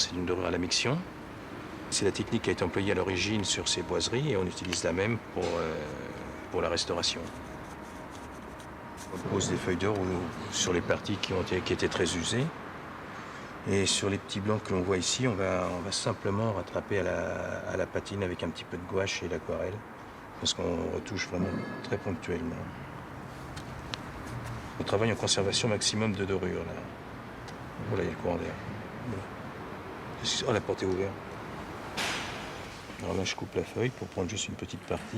C'est une dorure à la miction. C'est la technique qui a été employée à l'origine sur ces boiseries et on utilise la même pour la restauration. On pose des feuilles d'or sur les parties qui étaient très usées. Et sur les petits blancs que l'on voit ici, on va simplement rattraper à la patine avec un petit peu de gouache et l'aquarelle, parce qu'on retouche vraiment très ponctuellement. On travaille en conservation maximum de dorure, là. Voilà, il y a le courant d'air. Voilà. Oh, la porte est ouverte. Alors là, je coupe la feuille pour prendre juste une petite partie.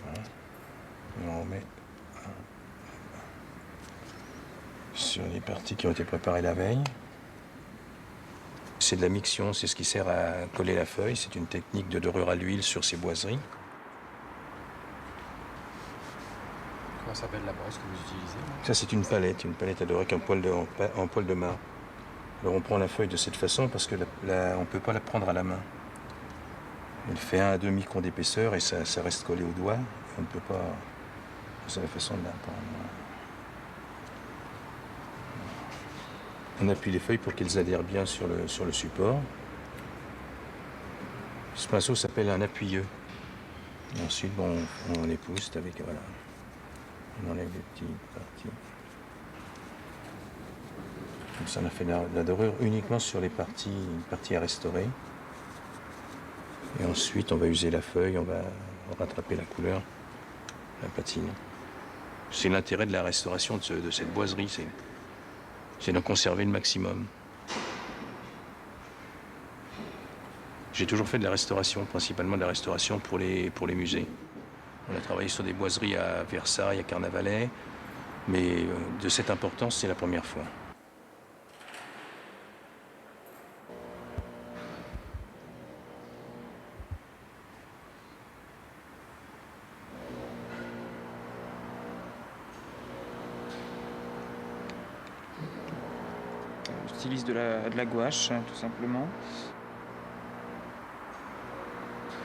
Voilà. Et on remet sur les parties qui ont été préparées la veille. C'est de la miction, c'est ce qui sert à coller la feuille. C'est une technique de dorure à l'huile sur ces boiseries. Comment s'appelle la brosse que vous utilisez? Ça, c'est une palette à dorer avec en poil de marbre. Alors on prend la feuille de cette façon parce que on ne peut pas la prendre à la main. Elle fait 1 à 2 microns d'épaisseur et ça reste collé au doigt. Et on ne peut pas... C'est la façon de la prendre. On appuie les feuilles pour qu'elles adhèrent bien sur le support. Ce pinceau s'appelle un appuyeux. Et ensuite, bon, on les pousse avec... Voilà. On enlève les petites parties. Comme ça, on a fait la dorure uniquement sur les parties à restaurer. Et ensuite, on va user la feuille, on va rattraper la couleur, la patine. C'est l'intérêt de la restauration de cette boiserie, c'est d'en conserver le maximum. J'ai toujours fait de la restauration, principalement de la restauration pour les musées. On a travaillé sur des boiseries à Versailles, à Carnavalet, mais de cette importance, c'est la première fois. J'utilise de la gouache, tout simplement.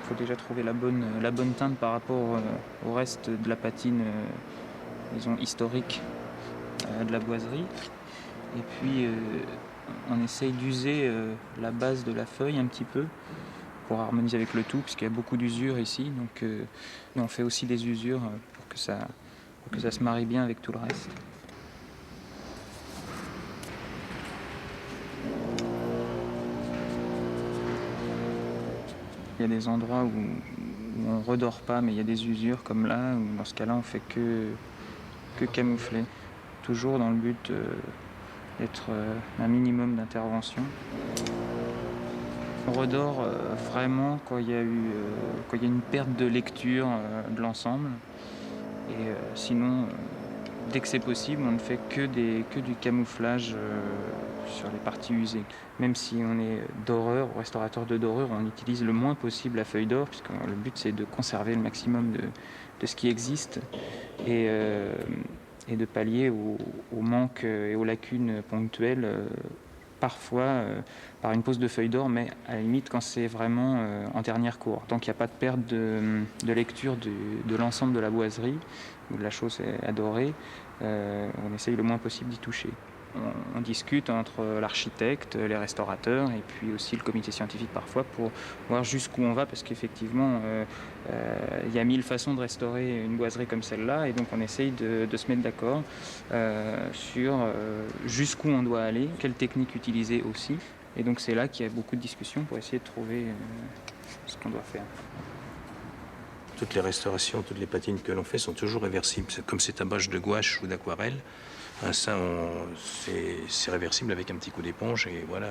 Il faut déjà trouver la bonne teinte par rapport au reste de la patine, disons, historique de la boiserie. Et puis, on essaye d'user la base de la feuille un petit peu pour harmoniser avec le tout, puisqu'il y a beaucoup d'usures ici. Donc, on fait aussi des usures pour que ça se marie bien avec tout le reste. Il y a des endroits où on ne redore pas, mais il y a des usures comme là, où dans ce cas-là, on fait que camoufler. Toujours dans le but d'être un minimum d'intervention. On redore vraiment quand il y a une perte de lecture de l'ensemble. Et sinon, dès que c'est possible, on ne fait que du camouflage sur les parties usées. Même si on est doreur ou restaurateur de dorure, on utilise le moins possible la feuille d'or, puisque le but c'est de conserver le maximum de ce qui existe et de pallier aux manques et aux lacunes ponctuelles, parfois par une pose de feuille d'or, mais à la limite quand c'est vraiment en dernière cour. Tant qu'il n'y a pas de perte de lecture de l'ensemble de la boiserie, où la chose est adorée, on essaye le moins possible d'y toucher. On discute entre l'architecte, les restaurateurs et puis aussi le comité scientifique parfois pour voir jusqu'où on va, parce qu'effectivement il y a 1000 façons de restaurer une boiserie comme celle-là, et donc on essaye de se mettre d'accord sur jusqu'où on doit aller, quelle technique utiliser aussi, et donc c'est là qu'il y a beaucoup de discussions pour essayer de trouver ce qu'on doit faire. Toutes les restaurations, toutes les patines que l'on fait sont toujours réversibles. Comme c'est un bâche de gouache ou d'aquarelle, ça, c'est réversible avec un petit coup d'éponge et voilà.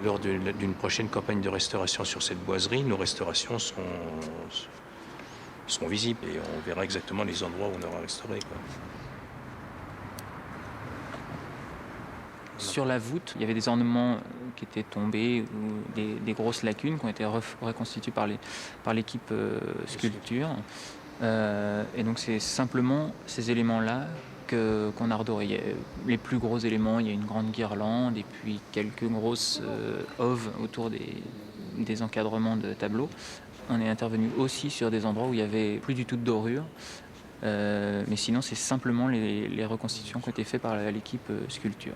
Lors d'une prochaine campagne de restauration sur cette boiserie, nos restaurations seront visibles et on verra exactement les endroits où on aura restauré, quoi. Sur la voûte, il y avait des ornements qui étaient tombés ou des grosses lacunes qui ont été reconstituées par l'équipe sculpture. Et donc c'est simplement ces éléments-là qu'on a redorés. Les plus gros éléments, il y a une grande guirlande et puis quelques grosses oves autour des encadrements de tableaux. On est intervenu aussi sur des endroits où il n'y avait plus du tout de dorure. Mais sinon, c'est simplement les reconstitutions qui ont été faites par l'équipe sculpture.